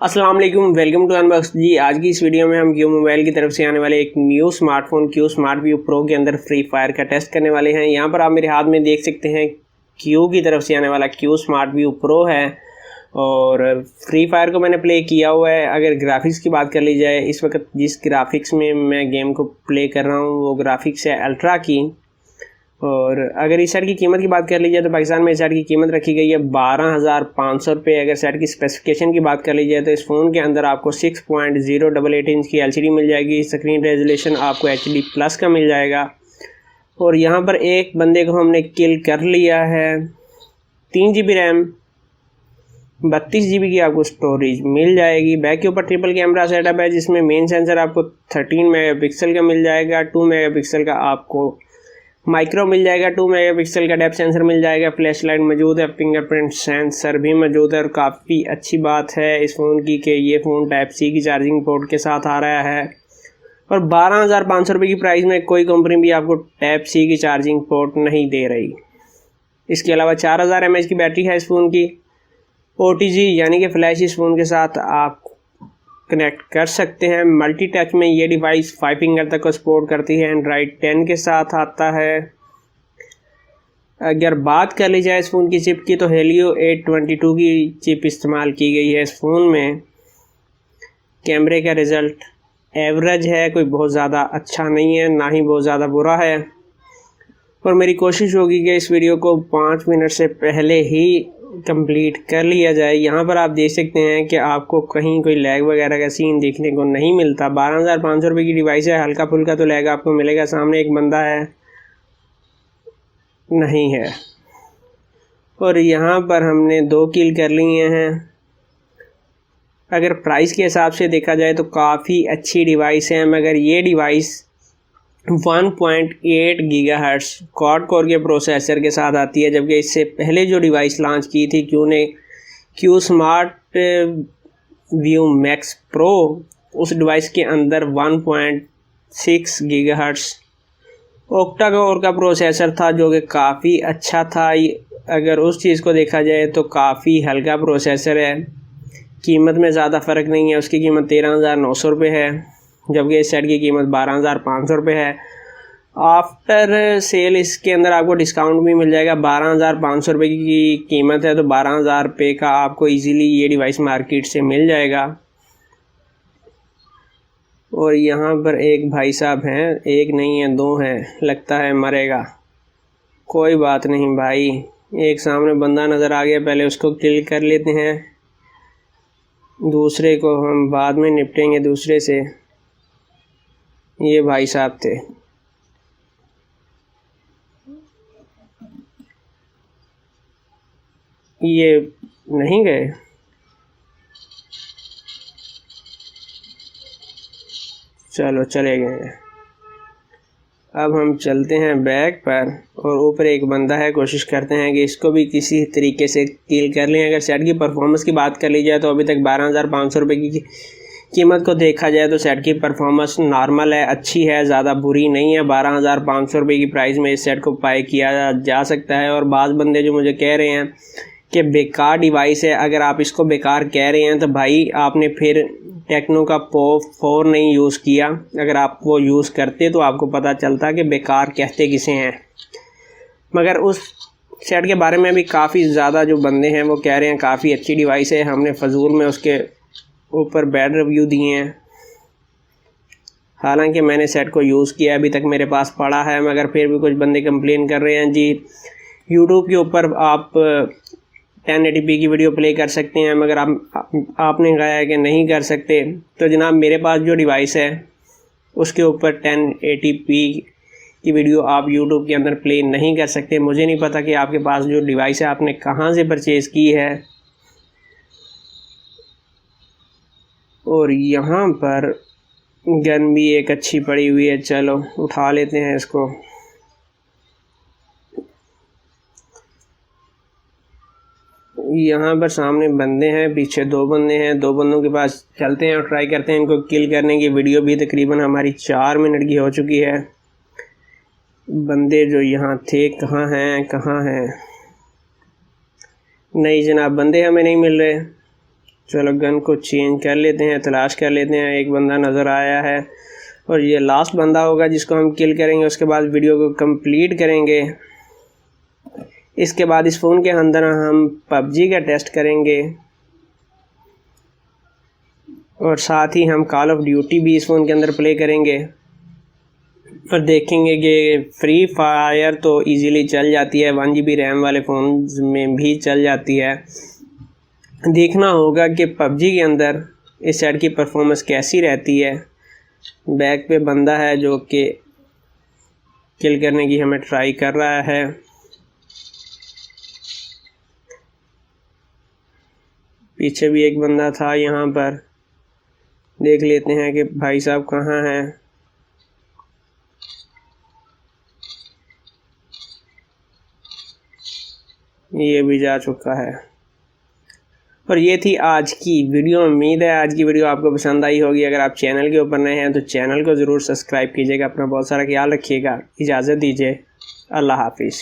अस्सलाम वालेकुम, welcome to unbox जी। आज की इस वीडियो में हम क्यू मोबाइल की तरफ से आने वाले एक new smartphone Q smart view pro के अंदर फ्री फायर का टेस्ट करने वाले हैं। यहाँ पर आप मेरे हाथ में देख सकते हैं क्यू की तरफ से आने वाला क्यू स्मार्ट व्यू प्रो है और फ्री फायर को मैंने प्ले किया हुआ है। अगर ग्राफिक्स की बात कर ली जाए, इस वक्त जिस ग्राफिक्स में मैं गेम को प्ले कर रहा हूँ वो ग्राफिक्स है अल्ट्रा की। और अगर इस सेट की कीमत की बात कर ली जाए तो पाकिस्तान में इस सेट की कीमत रखी गई है 12,500 रुपये। अगर सेट की स्पेसिफिकेशन की बात कर ली जाए तो इस फ़ोन के अंदर आपको 6.088 इंच की LCD मिल जाएगी। स्क्रीन रेजोल्यूशन आपको HD+ का मिल जाएगा। और यहाँ पर एक बंदे को हमने किल कर लिया है। 3 GB रैम, 32 GB की आपको स्टोरेज मिल जाएगी। बैक के ऊपर ट्रिपल कैमरा सेटअप है जिसमें मेन सेंसर आपको 13 मेगापिक्सल का मिल जाएगा। 2 मेगापिक्सल का आपको माइक्रो मिल जाएगा। 2 मेगापिक्सल का डेप्थ सेंसर मिल जाएगा। फ्लैश लाइट मौजूद है, फिंगरप्रिंट सेंसर भी मौजूद है। और काफ़ी अच्छी बात है इस फ़ोन की कि ये फ़ोन Type-C की चार्जिंग पोर्ट के साथ आ रहा है। और 12,500 रुपये की प्राइस में कोई कंपनी भी आपको Type-C की चार्जिंग पोर्ट नहीं दे रही। इसके अलावा 4000 mAh की बैटरी है इस फ़ोन की। OTG यानी कि फ्लैश इस फ़ोन के साथ आप कनेक्ट कर सकते हैं। मल्टी टच में ये डिवाइस 5 फिंगर तक को सपोर्ट करती है। एंड्रॉइड 10 के साथ आता है। अगर बात कर ली जाए इस फ़ोन की चिप की तो Helio 822 की चिप इस्तेमाल की गई है इस फ़ोन में। कैमरे का रिज़ल्ट एवरेज है, कोई बहुत ज़्यादा अच्छा नहीं है ना ही बहुत ज़्यादा बुरा है। और मेरी कोशिश होगी कि इस वीडियो को 5 मिनट से पहले ही कंप्लीट कर लिया जाए। यहाँ पर आप देख सकते हैं कि आपको कहीं कोई लैग वगैरह का सीन देखने को नहीं मिलता। 12,500 रुपये की डिवाइस है, हल्का फुल्का तो लैग आपको मिलेगा। सामने एक बंदा है नहीं है। और यहाँ पर हमने 2 किल कर लिए हैं। अगर प्राइस के हिसाब से देखा जाए तो काफ़ी अच्छी डिवाइस है, मगर ये डिवाइस 1.8 गीगाहर्ट्ज़ क्वाड कोर के प्रोसेसर के साथ आती है। जबकि इससे पहले जो डिवाइस लॉन्च की थी Q smart view max pro, उस डिवाइस के अंदर 1.6 गीगाहर्ट्ज़ ओक्टा कोर का प्रोसेसर था जो कि काफ़ी अच्छा था। अगर उस चीज़ को देखा जाए तो काफ़ी हल्का प्रोसेसर है। कीमत में ज़्यादा फ़र्क नहीं है। उसकी कीमत 13,900 रुपये है, जबकि इस सेट की कीमत 12,500 रुपये है। आफ्टर सेल इसके अंदर आपको डिस्काउंट भी मिल जाएगा। 12,500 रुपये की कीमत है तो 12,000 रुपये का आपको इजीली ये डिवाइस मार्केट से मिल जाएगा। और यहाँ पर एक भाई साहब हैं, एक नहीं है 2 हैं, लगता है मरेगा। कोई बात नहीं भाई, एक सामने बंदा नज़र आ गया, पहले उसको किल कर लेते हैं, दूसरे को हम बाद में निपटेंगे दूसरे से। ये भाई साहब थे। ये नहीं गए। चलो चले गए। अब हम चलते हैं बैक पर और ऊपर एक बंदा है। कोशिश करते हैं कि इसको भी किसी तरीके से किल कर लें। अगर सेट की परफॉर्मेंस की बात कर ली जाए तो अभी तक 12,500 रुपये की कीमत को देखा जाए तो सेट की परफॉर्मेंस नॉर्मल है, अच्छी है, ज़्यादा बुरी नहीं है। 12,500 रुपये की प्राइस में इस सेट को बाय किया जा सकता है। और बाज़ बंदे जो मुझे कह रहे हैं कि बेकार डिवाइस है, अगर आप इसको बेकार कह रहे हैं तो भाई आपने फिर टेक्नो का POCO 4 नहीं यूज़ किया। अगर आप वो यूज़ करते तो आपको पता चलता कि बेकार कहते किसे हैं। मगर उस सेट के बारे में भी काफ़ी ज़्यादा जो बंदे हैं वो कह रहे हैं काफ़ी अच्छी डिवाइस है। हमने फजूल में उसके ऊपर बैड रिव्यू दिए हैं। हालांकि मैंने सेट को यूज़ किया, अभी तक मेरे पास पड़ा है, मगर फिर भी कुछ बंदे कंप्लेन कर रहे हैं जी यूट्यूब के ऊपर आप 1080p की वीडियो प्ले कर सकते हैं, मगर आपने कहा है कि नहीं कर सकते। तो जनाब मेरे पास जो डिवाइस है उसके ऊपर 1080p की वीडियो आप यूट्यूब के अंदर प्ले नहीं कर सकते। मुझे नहीं पता कि आपके पास जो डिवाइस है आपने कहाँ से परचेज़ की है। और यहाँ पर गन भी एक अच्छी पड़ी हुई है, चलो उठा लेते हैं इसको। यहाँ पर सामने बंदे हैं, पीछे 2 बंदे हैं। 2 बंदों के पास चलते हैं और ट्राई करते हैं इनको किल करने की। वीडियो भी तकरीबन हमारी 4 मिनट की हो चुकी है। बंदे जो यहाँ थे कहाँ हैं? नहीं जनाब, बंदे हमें नहीं मिल रहे। चलो गन को चेंज कर लेते हैं, तलाश कर लेते हैं। एक बंदा नज़र आया है और ये लास्ट बंदा होगा जिसको हम किल करेंगे। उसके बाद वीडियो को कंप्लीट करेंगे। इसके बाद इस फ़ोन के अंदर हम पबजी का टेस्ट करेंगे और साथ ही हम कॉल ऑफ ड्यूटी भी इस फ़ोन के अंदर प्ले करेंगे और देखेंगे कि फ्री फायर तो इजीली चल जाती है, 1 GB रैम वाले फ़ोन में भी चल जाती है। देखना होगा कि पबजी के अंदर इस साइड की परफॉर्मेंस कैसी रहती है। बैक पे बंदा है जो कि किल करने की हमें ट्राई कर रहा है। पीछे भी एक बंदा था, यहाँ पर देख लेते हैं कि भाई साहब कहाँ हैं। ये भी जा चुका है। और ये थी आज की वीडियो। उम्मीद है आज की वीडियो आपको पसंद आई होगी। अगर आप चैनल के ऊपर नए हैं तो चैनल को ज़रूर सब्सक्राइब कीजिएगा। अपना बहुत सारा ख्याल रखिएगा। इजाज़त दीजिए। अल्लाह हाफिज़।